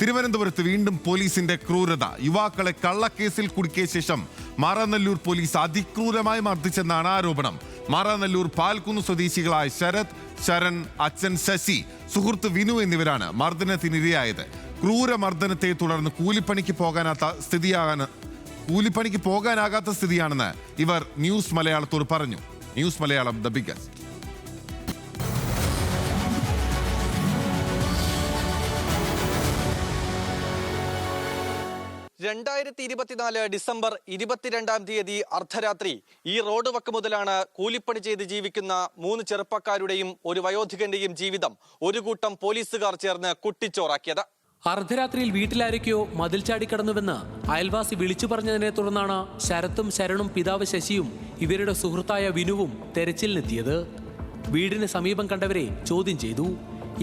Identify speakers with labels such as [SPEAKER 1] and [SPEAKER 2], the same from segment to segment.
[SPEAKER 1] തിരുവനന്തപുരത്ത് വീണ്ടും പോലീസിന്റെ ക്രൂരത. യുവാക്കളെ കള്ളക്കേസിൽ കുടുക്കിയ ശേഷം മാറാനല്ലൂർ പോലീസ് അതിക്രൂരമായി മർദ്ദിച്ചെന്നാണ് ആരോപണം. മാറാനല്ലൂർ പാൽക്കുന്ന് സ്വദേശികളായ ശരത്, ശരൺ, അച്ഛൻ ശശി, സുഹൃത്ത് വിനു എന്നിവരാണ് മർദ്ദനത്തിനിരയായത്. ക്രൂരമർദ്ദനത്തെ തുടർന്ന് കൂലിപ്പണിക്ക് പോകാനാകാത്ത സ്ഥിതിയാണെന്ന് ഇവർ ന്യൂസ് മലയാളത്തോട് പറഞ്ഞു. News Malayalam the biggest.
[SPEAKER 2] 2024 December 22 അർദ്ധരാത്രി ഈ റോഡ് വക്ക് മുതലാണ് കൂലിപ്പണി ചെയ്ത് ജീവിക്കുന്ന 3 ചെറുപ്പക്കാരുടെയും ഒരു വയോധികന്റെയും ജീവിതം ഒരു കൂട്ടം പോലീസുകാർ ചേർന്ന് കുട്ടിച്ചോറാക്കിയത്.
[SPEAKER 3] അർദ്ധരാത്രിയിൽ വീട്ടിലാരൊക്കെയോ മതിൽ ചാടിക്കടന്നുവെന്ന് അയൽവാസി വിളിച്ചു പറഞ്ഞതിനെ തുടർന്നാണ് ശരത്തും ശരണും പിതാവ് ശശിയും ഇവരുടെ സുഹൃത്തായ വിനുവും തെരച്ചിലിനെത്തിയത്. വീടിന് സമീപം കണ്ടവരെ ചോദ്യം ചെയ്തു.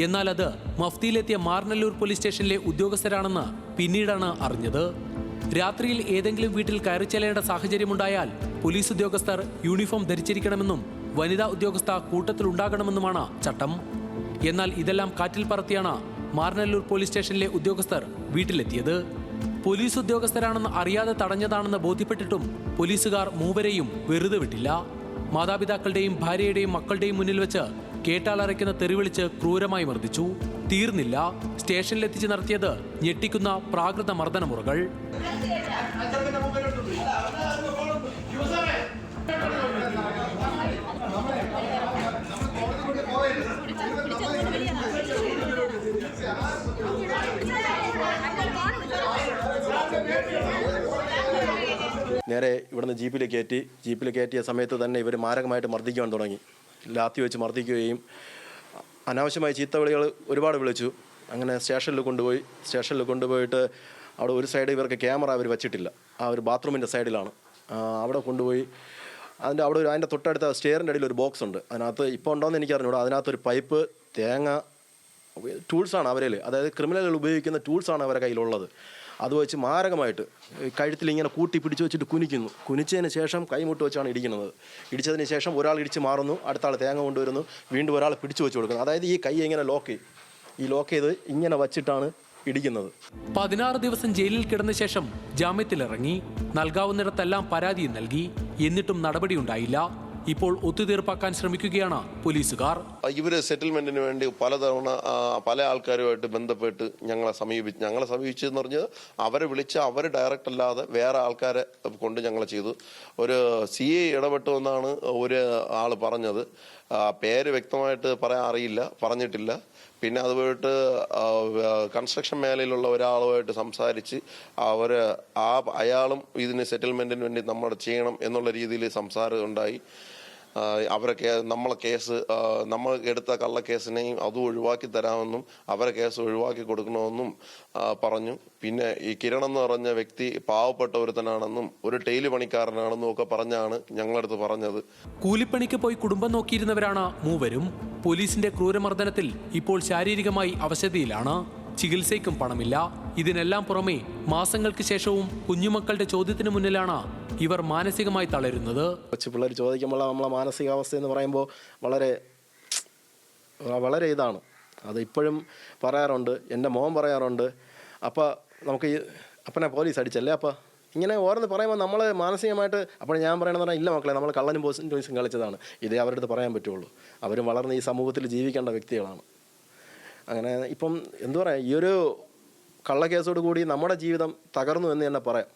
[SPEAKER 3] എന്നാൽ അത് മഫ്തിയിലെത്തിയ മാറനല്ലൂർ പോലീസ് സ്റ്റേഷനിലെ ഉദ്യോഗസ്ഥരാണെന്ന് പിന്നീടാണ് അറിഞ്ഞത്. രാത്രിയിൽ ഏതെങ്കിലും വീട്ടിൽ കയറി ചെല്ലേണ്ട സാഹചര്യമുണ്ടായാൽ പോലീസ് ഉദ്യോഗസ്ഥർ യൂണിഫോം ധരിച്ചിരിക്കണമെന്നും വനിതാ ഉദ്യോഗസ്ഥ കൂട്ടത്തിലുണ്ടാകണമെന്നുമാണ് ചട്ടം. എന്നാൽ ഇതെല്ലാം കാറ്റിൽ പറത്തിയാണ് മാറനല്ലൂർ പോലീസ് സ്റ്റേഷനിലെ ഉദ്യോഗസ്ഥർ വീട്ടിലെത്തിയത്. പോലീസ് ഉദ്യോഗസ്ഥരാണെന്ന് അറിയാതെ തടഞ്ഞതാണെന്ന് ബോധ്യപ്പെട്ടിട്ടും പോലീസുകാർ മൂവരെയും വെറുതെ വിട്ടില്ല. മാതാപിതാക്കളുടെയും ഭാര്യയുടെയും മക്കളുടെയും മുന്നിൽ വെച്ച് കേട്ടാലറയ്ക്കുന്ന തെറിവിളിച്ച് ക്രൂരമായി മർദ്ദിച്ചു. തീർന്നില്ല, സ്റ്റേഷനിലെത്തിച്ച് നടത്തിയത് ഞെട്ടിക്കുന്ന പ്രാകൃത മർദ്ദനമുറകൾ.
[SPEAKER 4] നേരെ ഇവിടുന്ന് ജീപ്പിൽ കയറ്റിയ സമയത്ത് തന്നെ ഇവർ മാരകമായിട്ട് മർദ്ദിക്കുവാൻ തുടങ്ങി. ലാത്തി വെച്ച് മർദ്ദിക്കുകയും അനാവശ്യമായ ചീത്തവിളികൾ ഒരുപാട് വിളിച്ചു. അങ്ങനെ സ്റ്റേഷനിൽ കൊണ്ടുപോയിട്ട് അവിടെ ഒരു സൈഡ് ഇവർക്ക് ക്യാമറ അവർ വെച്ചിട്ടില്ല. ആ ഒരു ബാത്റൂമിൻ്റെ സൈഡിലാണ്. അവിടെ കൊണ്ടുപോയി അതിൻ്റെ തൊട്ടടുത്ത സ്റ്റെയറിൻ്റെ ഇടയിൽ ഒരു ബോക്സ് ഉണ്ട്. അതിനകത്ത് ഇപ്പോൾ ഉണ്ടോയെന്ന് എനിക്കറിഞ്ഞൂടാ. അതിനകത്തൊരു പൈപ്പ്, തേങ്ങ, ടൂൾസാണ് അവരിൽ, അതായത് ക്രിമിനലുകൾ ഉപയോഗിക്കുന്ന ടൂൾസാണ് അവരുടെ കയ്യിലുള്ളത്. അത് വെച്ച് മാരകമായിട്ട് കഴുത്തിൽ ഇങ്ങനെ കൂട്ടി പിടിച്ചു വെച്ചിട്ട് കുനിച്ചതിന് ശേഷം കൈമുട്ട് വെച്ചാണ് ഇടിക്കുന്നത്. ഇടിച്ചതിന് ശേഷം ഒരാൾ ഇടിച്ച് മാറുന്നു, അടുത്ത ആൾ തേങ്ങ കൊണ്ടുവരുന്നു, വീണ്ടും ഒരാൾ പിടിച്ചു വെച്ച് കൊടുക്കുന്നു. അതായത് ഈ കൈ ഇങ്ങനെ ലോക്ക് ചെയ്ത് ഇങ്ങനെ വച്ചിട്ടാണ് ഇടിക്കുന്നത്.
[SPEAKER 3] 16 ദിവസം ജയിലിൽ കിടന്ന ശേഷം ജാമ്യത്തിലിറങ്ങി. നൽകാവുന്നിടത്തെല്ലാം പരാതി നൽകി. എന്നിട്ടും നടപടിയുണ്ടായില്ല. ഇപ്പോൾ ഒത്തുതീർപ്പാക്കാൻ ശ്രമിക്കുകയാണ് പോലീസുകാർ.
[SPEAKER 5] ഇവര് സെറ്റിൽമെന്റിന് വേണ്ടി പലതവണ പല ആൾക്കാരുമായിട്ട് ബന്ധപ്പെട്ട് ഞങ്ങളെ സമീപിച്ചെന്ന് പറഞ്ഞത് അവരെ വിളിച്ച് അവർ ഡയറക്റ്റ് അല്ലാതെ വേറെ ആൾക്കാരെ കൊണ്ട് ഞങ്ങൾ ചെയ്തു. ഒരു CA ഇടപെട്ടു എന്നാണ് ഒരു ആൾ പറഞ്ഞത്. പേര് വ്യക്തമായിട്ട് പറയാൻ അറിയില്ല, പറഞ്ഞിട്ടില്ല. പിന്നെ അതുപോയിട്ട് കൺസ്ട്രക്ഷൻ മേഖലയിലുള്ള ഒരാളുമായിട്ട് സംസാരിച്ച് അയാളും ഇതിന് സെറ്റിൽമെന്റിന് വേണ്ടി നമ്മൾ ചെയ്യണം എന്നുള്ള രീതിയിൽ സംസാരം ഉണ്ടായി. നമ്മൾ എടുത്ത കള്ളക്കേസിനെയും അതും ഒഴിവാക്കി തരാമെന്നും അവരെ കേസ് ഒഴിവാക്കി കൊടുക്കണമെന്നും പറഞ്ഞു. പിന്നെ ഈ കിരൺ എന്ന് പറഞ്ഞ വ്യക്തി പാവപ്പെട്ട ഒരുത്തനാണെന്നും ഒരു ടൈല് പണിക്കാരനാണെന്നും ഒക്കെ പറഞ്ഞാണ് ഞങ്ങളടുത്ത് പറഞ്ഞത്.
[SPEAKER 3] കൂലിപ്പണിക്ക് പോയി കുടുംബം നോക്കിയിരുന്നവരാണ് മൂവരും. പോലീസിന്റെ ക്രൂരമർദ്ദനത്തിൽ ഇപ്പോൾ ശാരീരികമായി അവശതയിലാണ്. ചികിത്സയ്ക്കും പണമില്ല. ഇതിനെല്ലാം പുറമെ മാസങ്ങൾക്ക് ശേഷവും കുഞ്ഞുമക്കളുടെ ചോദ്യത്തിന് മുന്നിലാണ് ഇവർ മാനസികമായി തളരുന്നത്.
[SPEAKER 4] കൊച്ചു പിള്ളേർ ചോദിക്കുമ്പോൾ നമ്മളെ മാനസികാവസ്ഥ എന്ന് പറയുമ്പോൾ വളരെ ഇതാണ്. അത് ഇപ്പോഴും പറയാറുണ്ട്, എൻ്റെ മോൻ പറയാറുണ്ട്, നമുക്ക് അപ്പനെ പോലീസ് അടിച്ചല്ലേ ഇങ്ങനെ ഓരോന്ന് പറയുമ്പോൾ നമ്മൾ മാനസികമായിട്ട്. അപ്പോൾ ഞാൻ പറയണമെന്ന് പറഞ്ഞാൽ, ഇല്ല മക്കളെ, നമ്മൾ കള്ളനും പോലീസും കളിച്ചതാണ്. ഇതേ അവരുടെ അടുത്ത് പറയാൻ പറ്റുള്ളൂ. അവരും വളർന്ന് ഈ സമൂഹത്തിൽ ജീവിക്കേണ്ട വ്യക്തികളാണ്. അങ്ങനെ ഇപ്പം എന്തു പറയാം, ഈ ഒരു കള്ളക്കേസോട് കൂടി നമ്മുടെ ജീവിതം തകർന്നു എന്ന് തന്നെ പറയാം.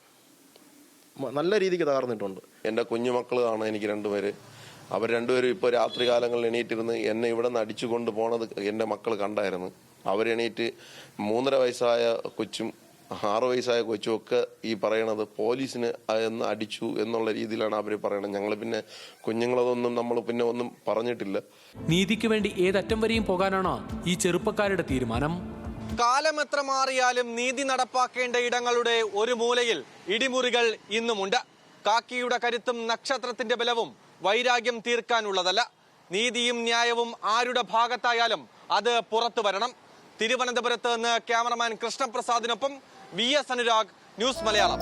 [SPEAKER 4] നല്ല രീതിക്ക് തകർന്നിട്ടുണ്ട്. എൻ്റെ
[SPEAKER 5] കുഞ്ഞുമക്കളാണ് എനിക്ക് 2 പേര്. അവർ 2 പേരും ഇപ്പോൾ രാത്രി കാലങ്ങളിൽ എണീറ്റിരുന്ന് എന്നെ ഇവിടെ നിന്ന് അടിച്ചു കൊണ്ട് പോണത് എൻ്റെ മക്കൾ കണ്ടായിരുന്നു. അവരെണീറ്റ് 3.5 വയസ്സായ കൊച്ചും 6 വയസ്സായ കൊച്ചും ഒക്കെ ഈ പറയണത് പോലീസിന് എന്ന് അടിച്ചു എന്നുള്ള രീതിയിലാണ് അവർ പറയണത്. ഞങ്ങൾ പിന്നെ കുഞ്ഞുങ്ങളതൊന്നും നമ്മൾ പിന്നെ ഒന്നും പറഞ്ഞിട്ടില്ല.
[SPEAKER 3] നീതിക്ക് വേണ്ടി ഏതറ്റം വരെയും പോകാനാണ് ഈ ചെറുപ്പക്കാരുടെ തീരുമാനം.
[SPEAKER 2] കാലം എത്ര മാറിയാലും നീതി നടപ്പാക്കേണ്ട ഇടങ്ങളുടെ ഒരു മൂലയിൽ ഇടിമുറികൾ ഇന്നുമുണ്ട്. കാക്കിയുടെ കരുത്തും നക്ഷത്രത്തിന്റെ ബലവും വൈരാഗ്യം തീർക്കാനുള്ളതല്ല. നീതിയും ന്യായവും ആരുടെ ഭാഗത്തായാലും അത് പുറത്തു വരണം. തിരുവനന്തപുരത്ത് നിന്ന് ക്യാമറമാൻ കൃഷ്ണപ്രസാദിനൊപ്പം VS അനുരാഗ്, ന്യൂസ് മലയാളം.